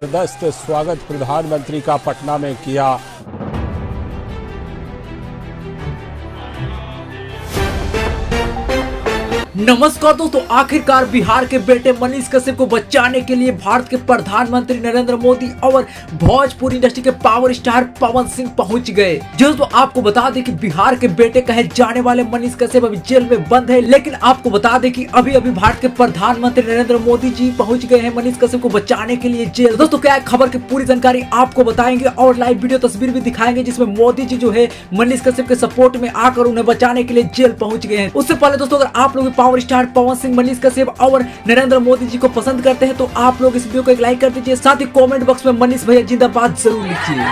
जबरदस्त स्वागत प्रधानमंत्री का पटना में किया। नमस्कार दोस्तों, आखिरकार बिहार के बेटे मनीष कश्यप को बचाने के लिए भारत के प्रधानमंत्री नरेंद्र मोदी और भोजपुरी इंडस्ट्री के पावर स्टार पवन सिंह पहुंच गए। दोस्तों आपको बता दें कि बिहार के बेटे कहे जाने वाले मनीष कश्यप अभी जेल में बंद है, लेकिन आपको बता दें कि अभी अभी भारत के प्रधानमंत्री नरेंद्र मोदी जी पहुंच गए हैं मनीष कश्यप को बचाने के लिए जेल। दोस्तों क्या है खबर की पूरी जानकारी आपको बताएंगे और लाइव वीडियो तस्वीर भी दिखाएंगे जिसमें मोदी जी जो है मनीष कश्यप के सपोर्ट में आकर उन्हें बचाने के लिए जेल पहुंच गए हैं। उससे पहले दोस्तों अगर आप लोग पावर स्टार पवन सिंह, मनीष कश्यप और नरेंद्र मोदी जी को पसंद करते हैं तो आप लोग इस वीडियो को एक लाइक कर दीजिए, साथ ही कमेंट बॉक्स में मनीष भैया जिंदाबाद जरूर लिखिए।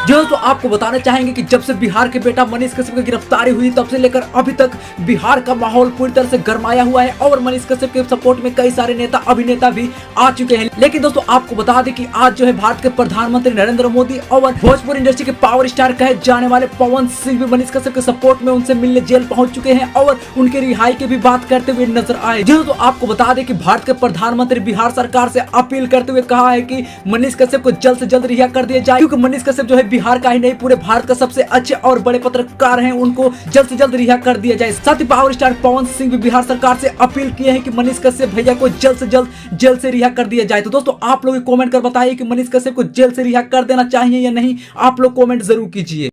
जो तो आपको बताना चाहेंगे कि जब से बिहार के बेटा मनीष कश्यप की गिरफ्तारी हुई तब से लेकर अभी तक बिहार का माहौल पूरी तरह से गरमाया हुआ है और मनीष कश्यप के सपोर्ट में कई सारे नेता अभिनेता भी आ चुके हैं। लेकिन दोस्तों आपको बता दें कि आज जो है भारत के प्रधानमंत्री नरेंद्र मोदी और भोजपुरी इंडस्ट्री के पावर स्टार कहे जाने वाले पवन सिंह भी मनीष कश्यप के सपोर्ट में उनसे मिलने जेल पहुंच चुके हैं और उनके रिहाई की भी बात करते हुए नजर आए। जो तो आपको बता दें कि भारत के प्रधानमंत्री बिहार सरकार से अपील करते हुए कहा है कि मनीष कश्यप को जल्द से जल्द रिहा कर दिया जाए, क्योंकि मनीष कश्यप जो है बिहार का ही नहीं पूरे भारत का सबसे अच्छे और बड़े पत्रकार हैं, उनको जल्द से जल्द रिहा कर दिया जाए। साथ ही पावर स्टार पवन सिंह भी बिहार सरकार से अपील किए हैं कि मनीष कश्यप भैया को जल्द से जल्द जेल से रिहा कर दिया जाए। तो दोस्तों आप लोग कमेंट कर बताइए कि मनीष कश्यप को जेल से रिहा कर देना चाहिए या नहीं, आप लोग कमेंट जरूर कीजिए।